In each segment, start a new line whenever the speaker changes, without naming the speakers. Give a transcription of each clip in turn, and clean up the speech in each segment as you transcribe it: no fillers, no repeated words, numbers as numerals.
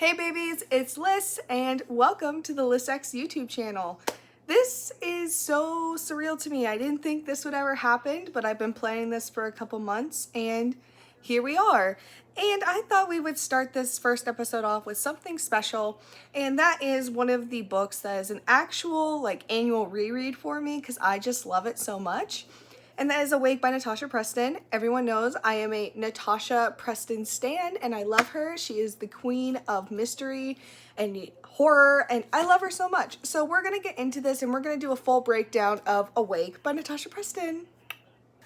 Hey babies, it's Liz and welcome to the LizX YouTube channel. This is so surreal to me. I didn't think this would ever happen, but I've been planning this for a couple months and here we are. And I thought we would start this first episode off with something special, and that is one of the books that is an actual annual reread for me because I just love it so much. And that is Awake by Natasha Preston. Everyone knows I am a Natasha Preston stan and I love her. She is the queen of mystery and horror and I love her so much. So we're gonna get into this and we're gonna do a full breakdown of Awake by Natasha Preston.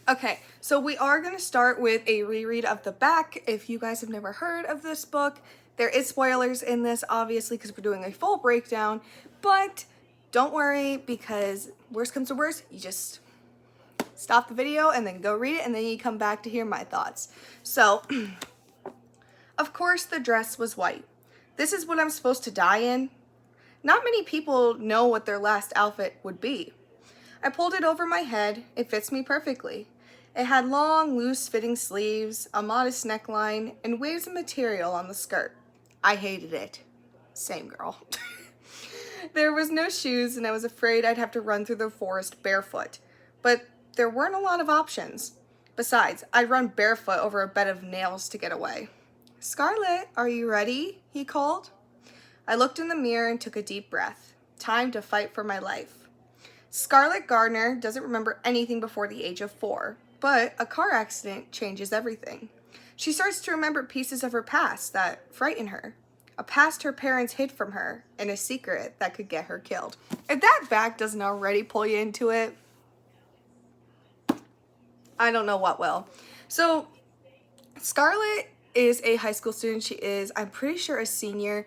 Okay, so we are gonna start with a reread of the back. If you guys have never heard of this book, there is spoilers in this obviously because we're doing a full breakdown, but don't worry because worst comes to worst, you just stop the video and then go read it and then you come back to hear my thoughts. So, of course the dress was white. This is what I'm supposed to die in. Not many people know what their last outfit would be. I pulled it over my head. It fits me perfectly. It had long, loose-fitting sleeves, a modest neckline, and waves of material on the skirt. I hated it. Same girl. There was no shoes and I was afraid I'd have to run through the forest barefoot. But there weren't a lot of options. Besides, I'd run barefoot over a bed of nails to get away. "Scarlett, are you ready?" he called. I looked in the mirror and took a deep breath. Time to fight for my life. Scarlett Gardner doesn't remember anything before the age of 4, but a car accident changes everything. She starts to remember pieces of her past that frighten her. A past her parents hid from her, and a secret that could get her killed. If that back doesn't already pull you into it, I don't know what will. So Scarlett is a high school student. She is, I'm pretty sure, a senior.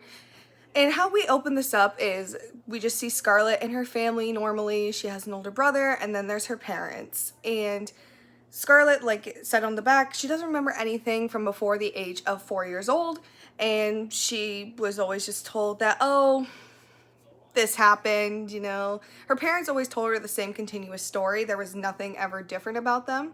And how we open this up is we just see Scarlett and her family normally. She has an older brother and then there's her parents. And Scarlett, like it said on the back, she doesn't remember anything from before the age of 4 years old. And she was always just told that, oh, this happened, you know. Her parents always told her the same continuous story. There was nothing ever different about them.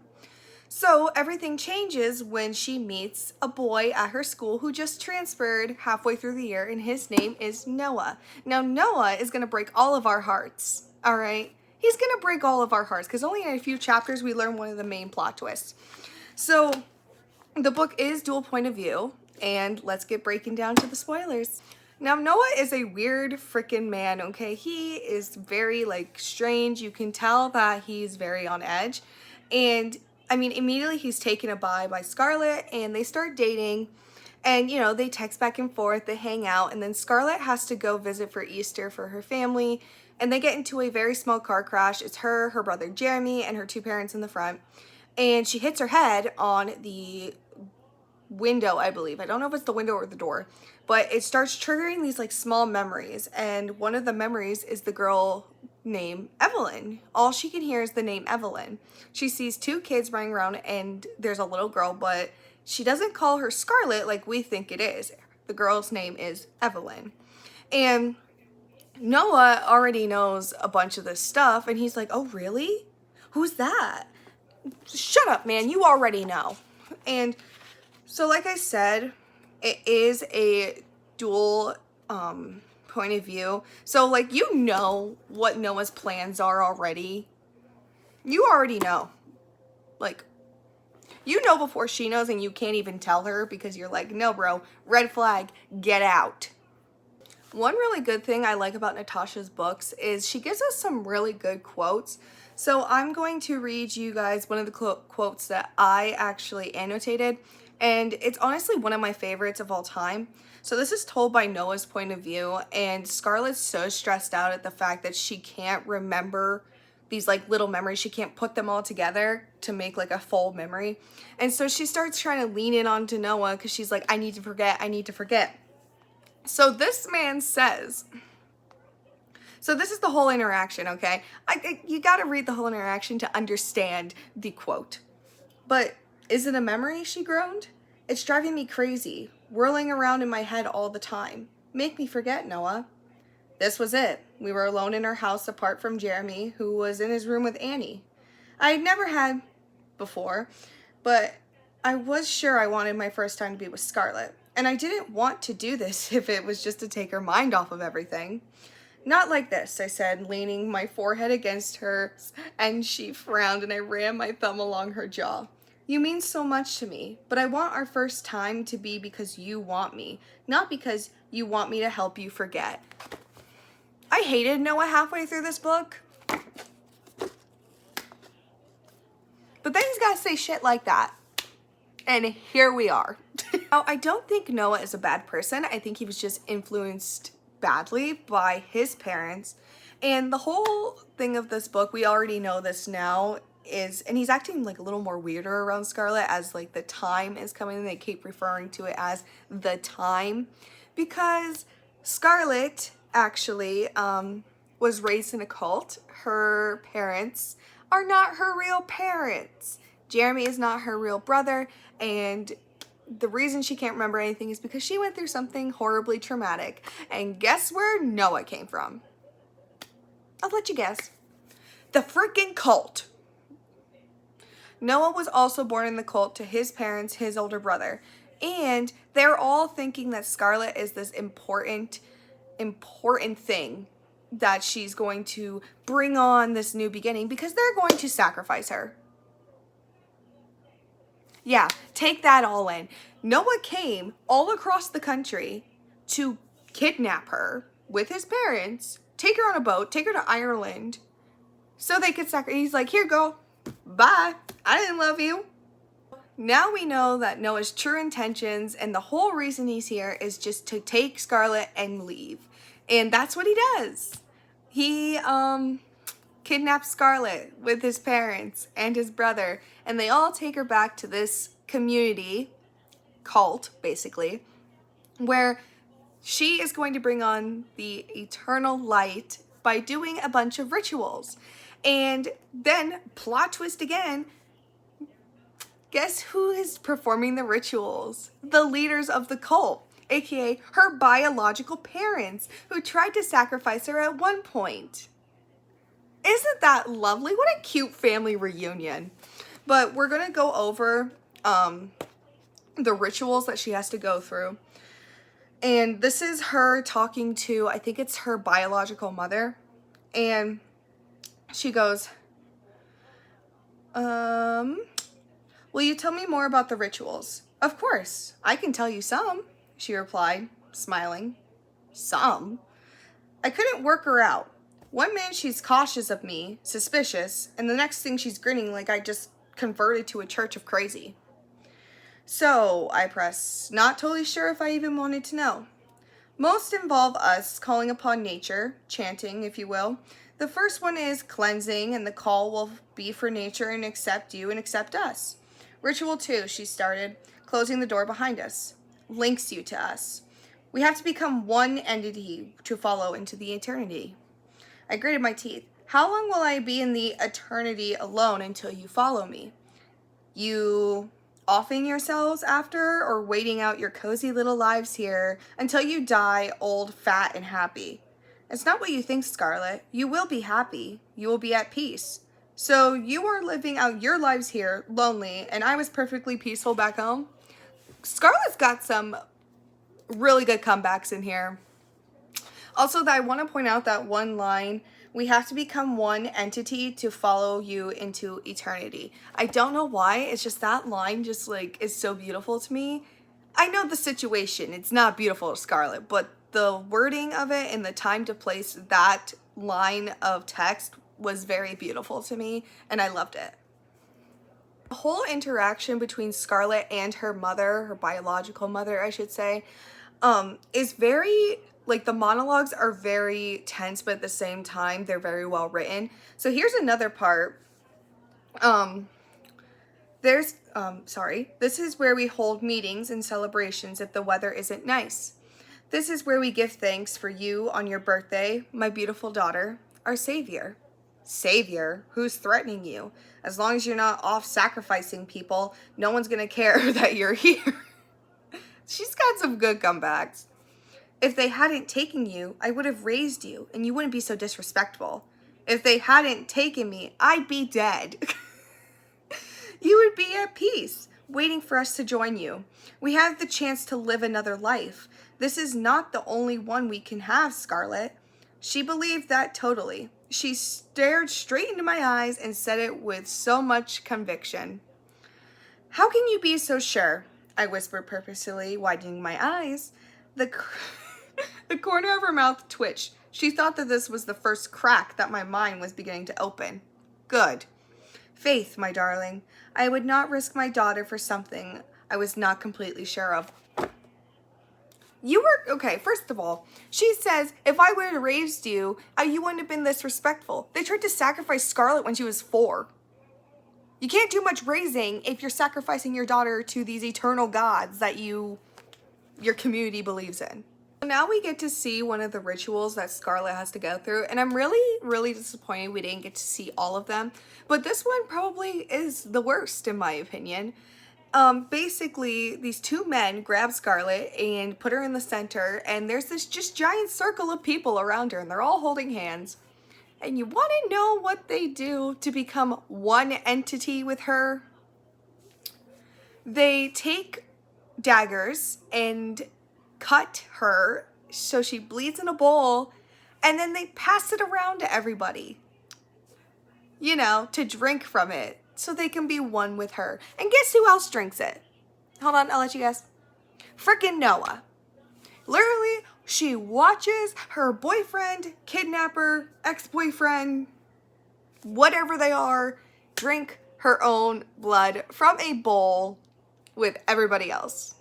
So everything changes when she meets a boy at her school who just transferred halfway through the year, and his name is Noah. Now Noah is going to break all of our hearts, all right? He's going to break all of our hearts because only in a few chapters we learn one of the main plot twists. So the book is dual point of view, and let's get breaking down to the spoilers. Now, Noah is a weird freaking man, okay? He is very, strange. You can tell that he's very on edge. And, I mean, immediately he's taken aback by Scarlett, and they start dating. And, you know, they text back and forth, they hang out, and then Scarlett has to go visit for Easter for her family. And they get into a very small car crash. It's her brother Jeremy, and her 2 parents in the front. And she hits her head on the window, I believe. I don't know if it's the window or the door, but it starts triggering these small memories, and one of the memories is the girl named Evelyn. All she can hear is the name Evelyn. She sees 2 kids running around and there's a little girl, but she doesn't call her Scarlett like we think it is. The girl's name is Evelyn. And Noah already knows a bunch of this stuff and he's like, "Oh really? Who's that?" "Shut up, man, you already know." And so like I said, it is a dual point of view. So you know what Noah's plans are already. You already know. You know before she knows and you can't even tell her because you're like, "No bro, red flag, get out." One really good thing I like about Natasha's books is she gives us some really good quotes. So I'm going to read you guys one of the quotes that I actually annotated. And it's honestly one of my favorites of all time. So this is told by Noah's point of view, and Scarlett's so stressed out at the fact that she can't remember these little memories. She can't put them all together to make a full memory. And so she starts trying to lean in onto Noah because she's like, "I need to forget, I need to forget." So this man says, so this is the whole interaction, okay? You gotta read the whole interaction to understand the quote. "But is it a memory?" she groaned. "It's driving me crazy, whirling around in my head all the time. Make me forget, Noah." This was it. We were alone in our house apart from Jeremy, who was in his room with Annie. I had never had before, but I was sure I wanted my first time to be with Scarlett. And I didn't want to do this if it was just to take her mind off of everything. Not like this, I said, leaning my forehead against hers, and she frowned and I ran my thumb along her jaw. You mean so much to me, but I want our first time to be because you want me, not because you want me to help you forget. I hated Noah halfway through this book. But then he's got to say shit like that. And here we are. Now, I don't think Noah is a bad person. I think he was just influenced badly by his parents. And the whole thing of this book, we already know this now, is, and he's acting like a little more weirder around Scarlet as like the time is coming, and they keep referring to it as the time, because Scarlet actually was raised in a cult. Her parents are not her real parents. Jeremy is not her real brother, and the reason she can't remember anything is because she went through something horribly traumatic. And guess where Noah came from? I'll let you guess. The freaking cult. Noah was also born in the cult to his parents, his older brother. And they're all thinking that Scarlet is this important thing that she's going to bring on this new beginning because they're going to sacrifice her. Yeah, take that all in. Noah came all across the country to kidnap her with his parents, take her on a boat, take her to Ireland, so they could sacrifice. He's like, here, go. Bye. I didn't love you. Now we know that Noah's true intentions and the whole reason he's here is just to take Scarlet and leave. And that's what he does. He kidnaps Scarlet with his parents and his brother, and they all take her back to this community cult, basically, where she is going to bring on the eternal light by doing a bunch of rituals. And then, plot twist again, guess who is performing the rituals? The leaders of the cult, aka her biological parents, who tried to sacrifice her at one point. Isn't that lovely? What a cute family reunion. But we're going to go over the rituals that she has to go through. And this is her talking to, I think it's her biological mother. And she goes, will you tell me more about the rituals? Of course, I can tell you some, she replied, smiling. Some? I couldn't work her out. One minute she's cautious of me, suspicious, and the next thing she's grinning like I just converted to a church of crazy. So, I press, not totally sure if I even wanted to know. Most involve us calling upon nature, chanting, if you will. The first one is cleansing, and the call will be for nature and accept you and accept us. Ritual 2, she started, closing the door behind us, links you to us. We have to become one entity to follow into the eternity. I gritted my teeth. How long will I be in the eternity alone until you follow me? You offing yourselves after, or waiting out your cozy little lives here until you die old, fat, and happy? It's not what you think, Scarlet. You will be happy. You will be at peace. So you are living out your lives here, lonely, and I was perfectly peaceful back home. Scarlet's got some really good comebacks in here. Also, I want to point out that one line, we have to become one entity to follow you into eternity. I don't know why, it's just that line just like is so beautiful to me. I know the situation, it's not beautiful to Scarlet, but the wording of it and the time to place that line of text was very beautiful to me, and I loved it. The whole interaction between Scarlet and her mother, her biological mother, I should say, is very, like, the monologues are very tense, but at the same time, they're very well written. So here's another part. This is where we hold meetings and celebrations if the weather isn't nice. This is where we give thanks for you on your birthday, my beautiful daughter, our savior. Savior? Who's threatening you? As long as you're not off sacrificing people, no one's gonna care that you're here. She's got some good comebacks. If they hadn't taken you, I would have raised you, and you wouldn't be so disrespectful. If they hadn't taken me, I'd be dead. You would be at peace. waiting for us to join you. We have the chance to live another life. This is not the only one we can have, Scarlet." She believed that totally. She stared straight into my eyes and said it with so much conviction. "How can you be so sure?" I whispered purposefully, widening my eyes. The corner of her mouth twitched. She thought that this was the first crack that my mind was beginning to open. "Good. Faith, my darling. I would not risk my daughter for something I was not completely sure of." Okay, first of all, she says, if I would have raised you, you wouldn't have been this respectful. They tried to sacrifice Scarlet when she was 4. You can't do much raising if you're sacrificing your daughter to these eternal gods that your community believes in. Now we get to see one of the rituals that Scarlet has to go through, and I'm really, really disappointed we didn't get to see all of them, but this one probably is the worst in my opinion. Basically, these 2 men grab Scarlet and put her in the center, and there's this just giant circle of people around her, and they're all holding hands. And you want to know what they do to become one entity with her? They take daggers and cut her so she bleeds in a bowl, and then they pass it around to everybody, you know, to drink from it so they can be one with her. And guess who else drinks it? Hold on, I'll let you guess. Frickin' Noah. Literally, she watches her boyfriend, kidnapper, ex-boyfriend, whatever they are, drink her own blood from a bowl with everybody else.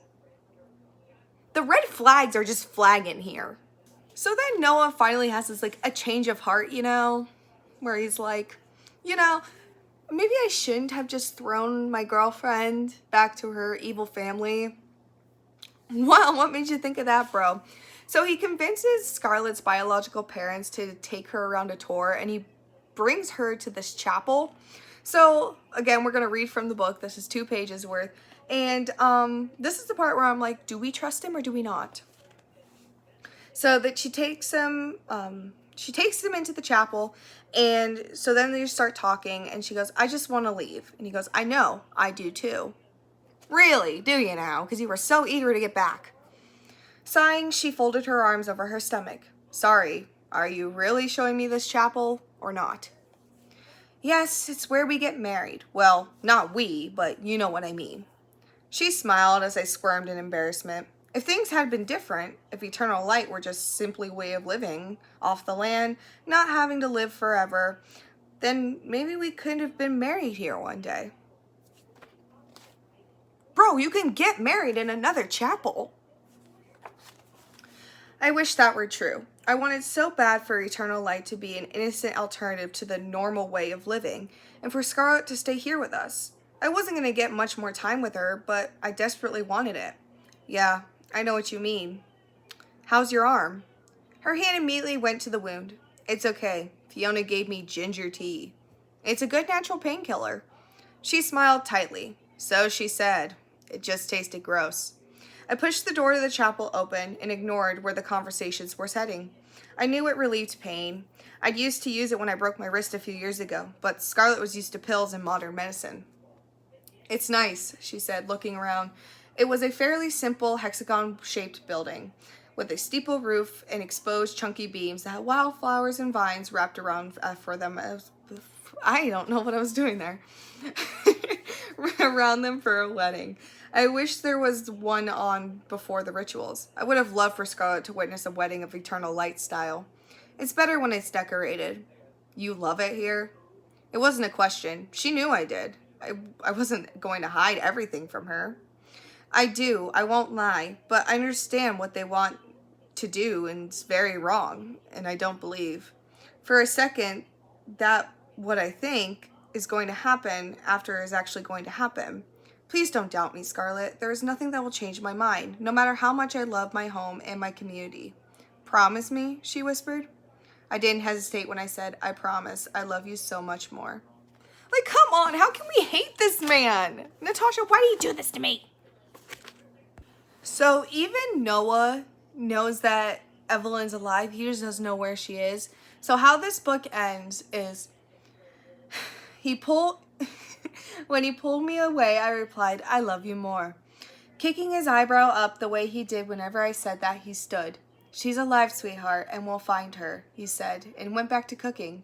The red flags are just flagging here. So then Noah finally has this, like, a change of heart, you know, where he's like, you know, maybe I shouldn't have just thrown my girlfriend back to her evil family. Wow, what made you think of that, bro? So he convinces Scarlet's biological parents to take her around a tour, and he brings her to this chapel. So again, we're going to read from the book. This is 2 pages worth. And this is the part where I'm like, do we trust him or do we not? So that she takes him into the chapel, and so then they start talking, and she goes, "I just want to leave." And he goes, "I know, I do too." "Really, do you now? Because you were so eager to get back." Sighing, she folded her arms over her stomach. "Sorry, are you really showing me this chapel or not?" "Yes, it's where we get married. Well, not we, but you know what I mean." She smiled as I squirmed in embarrassment. If things had been different, if eternal light were just simply a way of living off the land, not having to live forever, then maybe we could have been married here one day. Bro, you can get married in another chapel. I wish that were true. I wanted so bad for eternal light to be an innocent alternative to the normal way of living, and for Scarlet to stay here with us. I wasn't going to get much more time with her, but I desperately wanted it. Yeah, I know what you mean. How's your arm? Her hand immediately went to the wound. It's okay. Fiona gave me ginger tea. It's a good natural painkiller. She smiled tightly. So she said. It just tasted gross. I pushed the door to the chapel open and ignored where the conversations were heading. I knew it relieved pain. I'd used to use it when I broke my wrist a few years ago, but Scarlet was used to pills and modern medicine. It's nice, she said, looking around. It was a fairly simple hexagon-shaped building with a steeple roof and exposed chunky beams that had wildflowers and vines wrapped around for them. I don't know what I was doing there. Around them for a wedding. I wish there was one on before the rituals. I would have loved for Scarlet to witness a wedding of eternal light style. It's better when it's decorated. You love it here? It wasn't a question. She knew I did. I wasn't going to hide everything from her. I do, I won't lie, but I understand what they want to do, and it's very wrong, and I don't believe. For a second, that what I think is going to happen after is actually going to happen. Please don't doubt me, Scarlet. There is nothing that will change my mind, no matter how much I love my home and my community. Promise me, she whispered. I didn't hesitate when I said, I promise, I love you so much more. Like, come on, how can we hate this man? Natasha, why do you do this to me? So even Noah knows that Evelyn's alive. He just doesn't know where she is. So how this book ends is he When he pulled me away, I replied, I love you more. Kicking his eyebrow up the way he did whenever I said that, he stood. She's alive, sweetheart, and we'll find her, he said, and went back to cooking.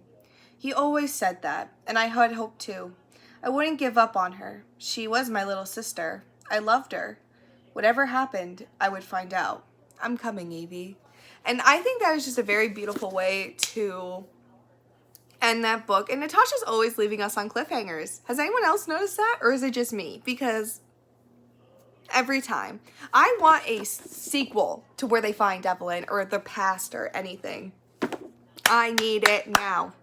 He always said that, and I had hoped too. I wouldn't give up on her. She was my little sister. I loved her. Whatever happened, I would find out. I'm coming, Evie. And I think that is just a very beautiful way to end that book. And Natasha's always leaving us on cliffhangers. Has anyone else noticed that? Or is it just me? Because every time. I want a sequel to where they find Evelyn or the past or anything. I need it now.